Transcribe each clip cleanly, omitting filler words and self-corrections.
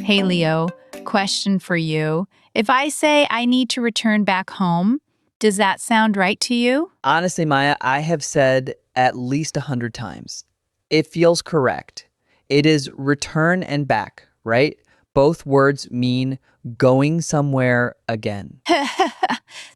Hey Leo, question for you. If I say I need to return back home, does that sound right to you? Honestly, Maya, I have said at least 100 times. It feels correct. It is return and back, right? Both words mean going somewhere again.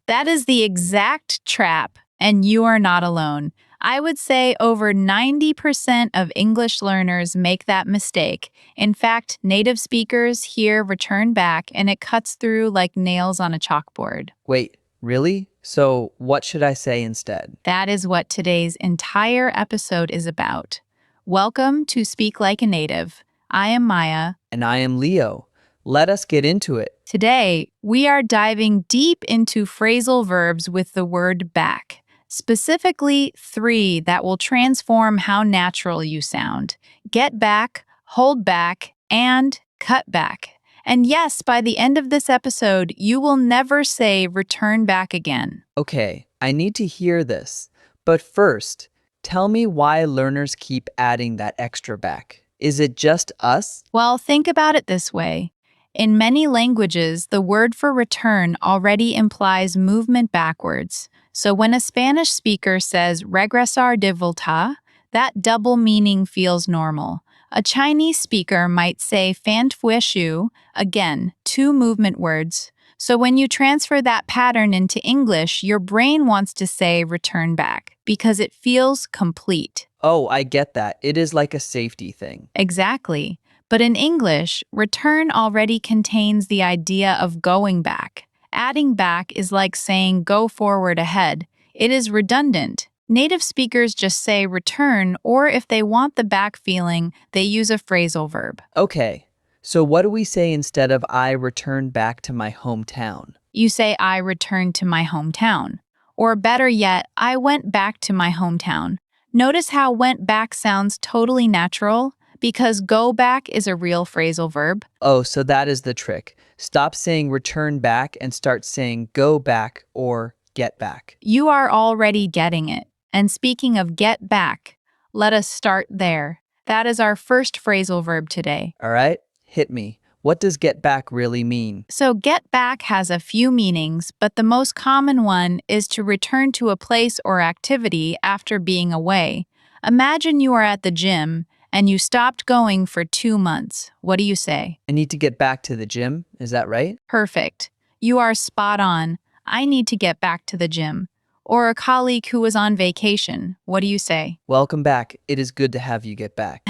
That is the exact trap, and you are not alone. I would say over 90% of English learners make that mistake. In fact, native speakers hear return back and it cuts through like nails on a chalkboard. Wait, really? So what should I say instead? That is what today's entire episode is about. Welcome to Speak Like a Native. I am Maya. And I am Leo. Let us get into it. Today, we are diving deep into phrasal verbs with the word back, specifically 3 that will transform how natural you sound: get back, hold back, and cut back. And yes, by the end of this episode, you will never say return back again. Okay, I need to hear this. But first, tell me why learners keep adding that extra back. Is it just us? Well, think about it this way. In many languages, the word for return already implies movement backwards. So when a Spanish speaker says regresar de volta, that double meaning feels normal. A Chinese speaker might say fan fui shu, again, 2 movement words. So when you transfer that pattern into English, your brain wants to say return back because it feels complete. Oh, I get that. It is like a safety thing. Exactly. But in English, return already contains the idea of going back. Adding back is like saying go forward ahead. It is redundant. Native speakers just say return, or if they want the back feeling, they use a phrasal verb. Okay, so what do we say instead of I return back to my hometown? You say I returned to my hometown. Or better yet, I went back to my hometown. Notice how went back sounds totally natural? Because go back is a real phrasal verb. Oh, so that is the trick. Stop saying return back and start saying go back or get back. You are already getting it. And speaking of get back, let us start there. That is our first phrasal verb today. All right, hit me. What does get back really mean? So, get back has a few meanings, but the most common one is to return to a place or activity after being away. Imagine you are at the gym and you stopped going for 2 months. What do you say? I need to get back to the gym. Is that right? Perfect. You are spot on. I need to get back to the gym. Or a colleague who was on vacation. What do you say? Welcome back. It is good to have you get back.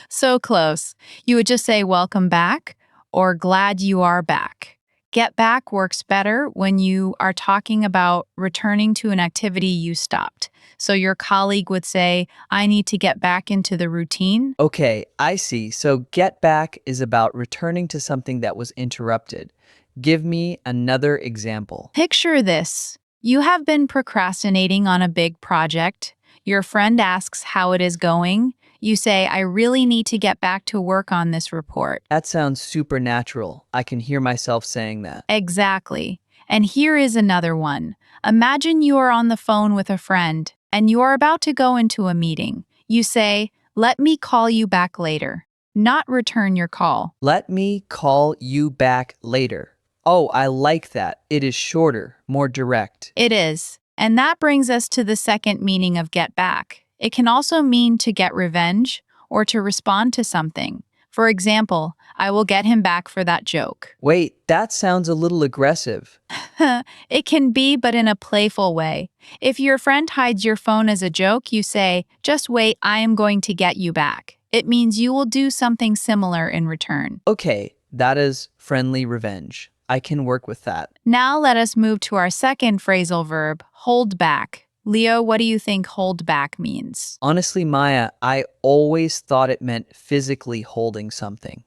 So close. You would just say welcome back or glad you are back. Get back works better when you are talking about returning to an activity you stopped. So your colleague would say, I need to get back into the routine. Okay, I see. So get back is about returning to something that was interrupted. Give me another example. Picture this. You have been procrastinating on a big project. Your friend asks how it is going. You say, I really need to get back to work on this report. That sounds supernatural. I can hear myself saying that. Exactly. And here is another one. Imagine you are on the phone with a friend and you are about to go into a meeting. You say, let me call you back later, not return your call. Let me call you back later. Oh, I like that. It is shorter, more direct. It is. And that brings us to the second meaning of get back. It can also mean to get revenge or to respond to something. For example, I will get him back for that joke. Wait, that sounds a little aggressive. It can be, but in a playful way. If your friend hides your phone as a joke, you say, just wait, I am going to get you back. It means you will do something similar in return. Okay, that is friendly revenge. I can work with that. Now let us move to our second phrasal verb, hold back. Leo, what do you think hold back means? Honestly, Maya, I always thought it meant physically holding something,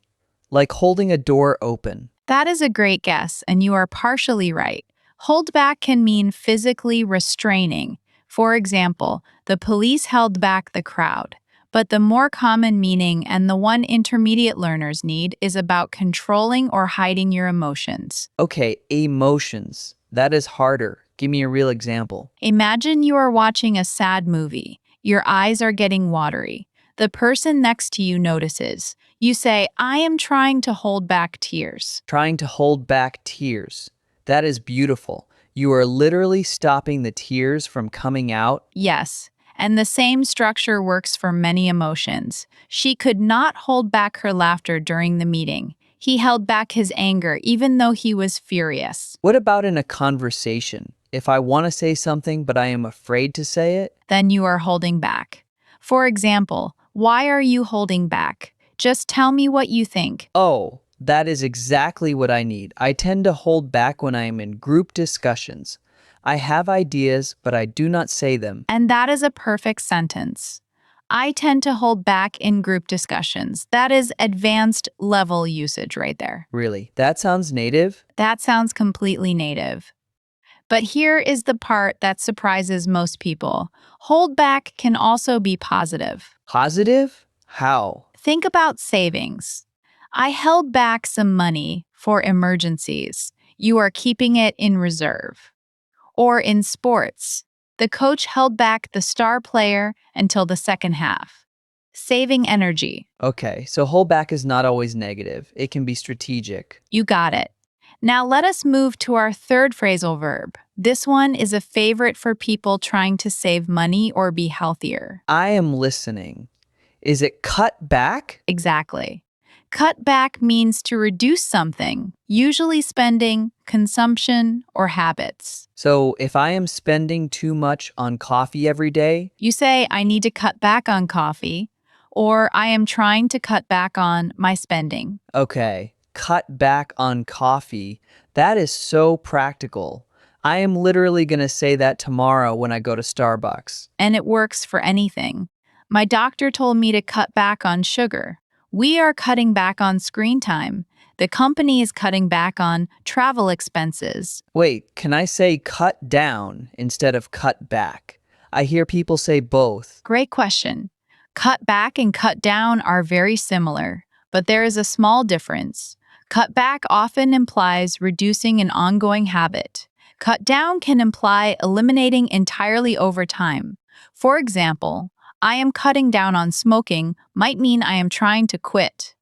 like holding a door open. That is a great guess, and you are partially right. Hold back can mean physically restraining. For example, the police held back the crowd. But the more common meaning and the one intermediate learners need is about controlling or hiding your emotions. Okay, emotions. That is harder. Give me a real example. Imagine you are watching a sad movie. Your eyes are getting watery. The person next to you notices. You say, I am trying to hold back tears. Trying to hold back tears. That is beautiful. You are literally stopping the tears from coming out. Yes, and the same structure works for many emotions. She could not hold back her laughter during the meeting. He held back his anger even though he was furious. What about in a conversation? If I want to say something but I am afraid to say it? Then you are holding back. For example, why are you holding back? Just tell me what you think. Oh, that is exactly what I need. I tend to hold back when I am in group discussions. I have ideas, but I do not say them. And that is a perfect sentence. I tend to hold back in group discussions. That is advanced level usage right there. Really, that sounds native? That sounds completely native. But here is the part that surprises most people. Hold back can also be positive. Positive? How? Think about savings. I held back some money for emergencies. You are keeping it in reserve. Or in sports, the coach held back the star player until the second half. Saving energy. Okay, so hold back is not always negative. It can be strategic. You got it. Now let us move to our third phrasal verb. This one is a favorite for people trying to save money or be healthier. I am listening. Is it cut back? Exactly. Cut back means to reduce something, usually spending, consumption, or habits. So if I am spending too much on coffee every day, You say, I need to cut back on coffee, or I am trying to cut back on my spending. okay, cut back on coffee. That is so practical. I am literally going to say that tomorrow when I go to Starbucks. And it works for anything. My doctor told me to cut back on sugar. We are cutting back on screen time. The company is cutting back on travel expenses. Wait, can I say cut down instead of cut back? I hear people say both. Great question. Cut back and cut down are very similar, but there is a small difference. Cut back often implies reducing an ongoing habit. Cut down can imply eliminating entirely over time. For example, I am cutting down on smoking might mean I am trying to quit.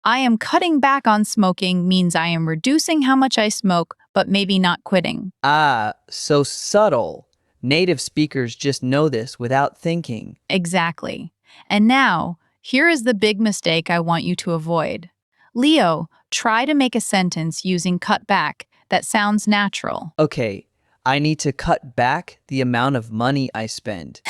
I am cutting back on smoking means I am reducing how much I smoke, but maybe not quitting. Ah, so subtle. Native speakers just know this without thinking. Exactly. And now, here is the big mistake I want you to avoid. Leo, try to make a sentence using cut back that sounds natural. Okay, I need to cut back the amount of money I spend.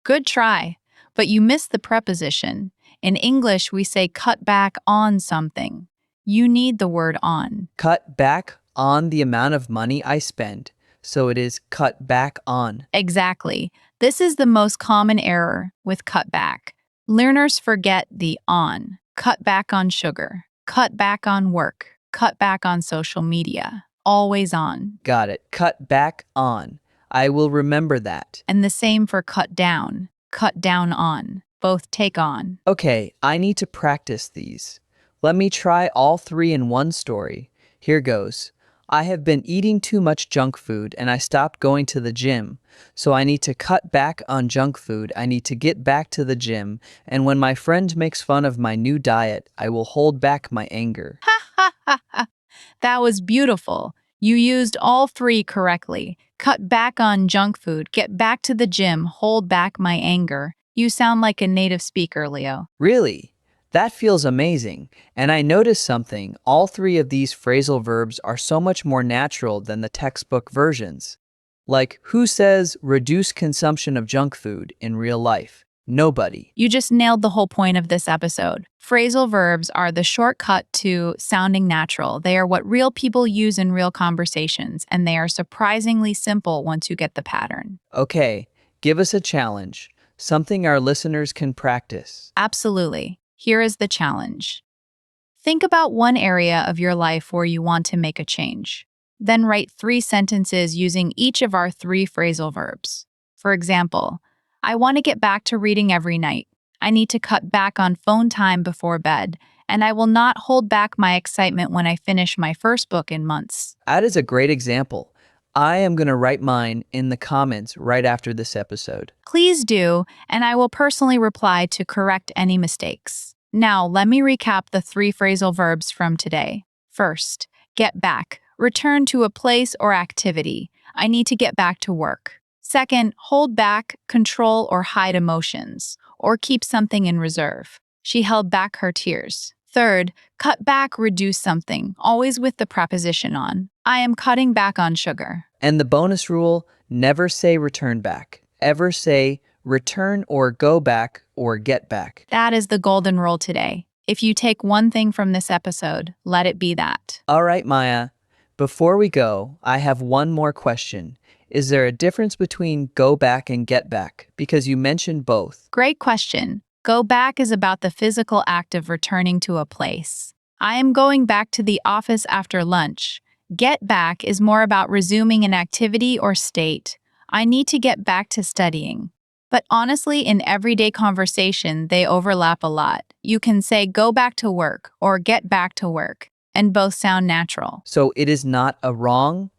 Good try, but you missed the preposition. In English, we say cut back on something. You need the word on. Cut back on the amount of money I spend. So it is cut back on. Exactly. This is the most common error with cut back. Learners forget the on. Cut back on sugar. Cut back on work. Cut back on social media. Always on. Got it. Cut back on. I will remember that. And the same for cut down. Cut down on. Both take on. Okay, I need to practice these. Let me try all three in one story. Here goes. I have been eating too much junk food and I stopped going to the gym. So I need to cut back on junk food. I need to get back to the gym. And when my friend makes fun of my new diet, I will hold back my anger. That was beautiful. You used all three correctly. Cut back on junk food, get back to the gym, hold back my anger. You sound like a native speaker, Leo. Really? That feels amazing. And I noticed something. All three of these phrasal verbs are so much more natural than the textbook versions. Like, who says reduce consumption of junk food in real life? Nobody. You just nailed the whole point of this episode. Phrasal verbs are the shortcut to sounding natural. They are what real people use in real conversations, and they are surprisingly simple once you get the pattern. Okay, give us a challenge. Something our listeners can practice. Absolutely. Here is the challenge. Think about one area of your life where you want to make a change. Then write 3 sentences using each of our 3 phrasal verbs. For example, I want to get back to reading every night. I need to cut back on phone time before bed, and I will not hold back my excitement when I finish my first book in months. That is a great example. I am going to write mine in the comments right after this episode. Please do, and I will personally reply to correct any mistakes. Now, let me recap the 3 phrasal verbs from today. First, get back, return to a place or activity. I need to get back to work. Second, hold back, control or hide emotions, or keep something in reserve. She held back her tears. Third, cut back, reduce something, always with the preposition on. I am cutting back on sugar. And the bonus rule, never say return back. Ever say return or go back or get back. That is the golden rule today. If you take one thing from this episode, let it be that. All right, Maya. Before we go, I have one more question. Is there a difference between go back and get back? Because you mentioned both. Great question. Go back is about the physical act of returning to a place. I am going back to the office after lunch. Get back is more about resuming an activity or state. I need to get back to studying. But honestly, in everyday conversation, they overlap a lot. You can say go back to work or get back to work, and both sound natural. So it is not a wrong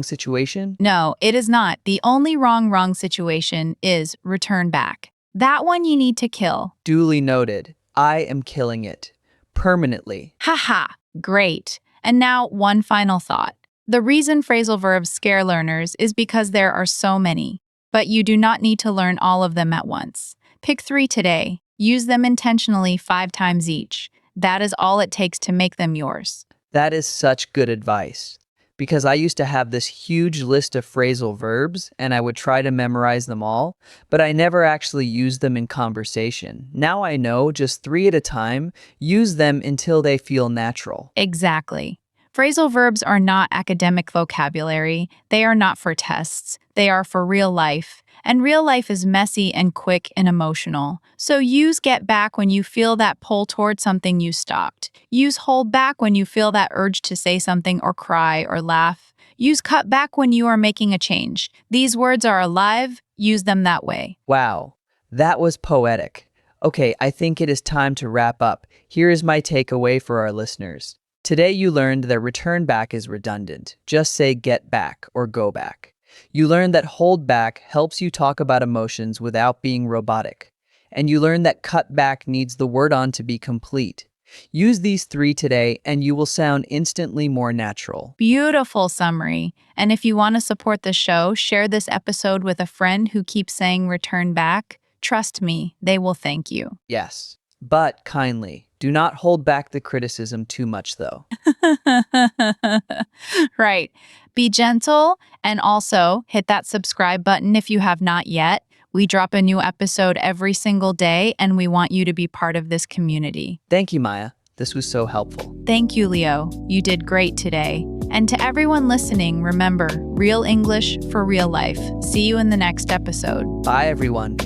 situation? No, it is not. The only wrong situation is return back. That one you need to kill. Duly noted. I am killing it. Permanently. Haha, great. And now, one final thought. The reason phrasal verbs scare learners is because there are so many, but you do not need to learn all of them at once. Pick 3 today. Use them intentionally 5 times each. That is all it takes to make them yours. That is such good advice. Because I used to have this huge list of phrasal verbs and I would try to memorize them all, but I never actually used them in conversation. Now I know just 3 at a time, use them until they feel natural. Exactly. Phrasal verbs are not academic vocabulary. They are not for tests. They are for real life. And real life is messy and quick and emotional. So use get back when you feel that pull toward something you stopped. Use hold back when you feel that urge to say something or cry or laugh. Use cut back when you are making a change. These words are alive. Use them that way. Wow, that was poetic. Okay, I think it is time to wrap up. Here is my takeaway for our listeners. Today you learned that return back is redundant. Just say get back or go back. You learned that hold back helps you talk about emotions without being robotic. And you learned that cut back needs the word on to be complete. Use these 3 today and you will sound instantly more natural. Beautiful summary. And if you want to support the show, share this episode with a friend who keeps saying return back. Trust me, they will thank you. Yes, but kindly. Do not hold back the criticism too much, though. Right. Be gentle and also hit that subscribe button if you have not yet. We drop a new episode every single day, and we want you to be part of this community. Thank you, Maya. This was so helpful. Thank you, Leo. You did great today. And to everyone listening, remember, real English for real life. See you in the next episode. Bye, everyone.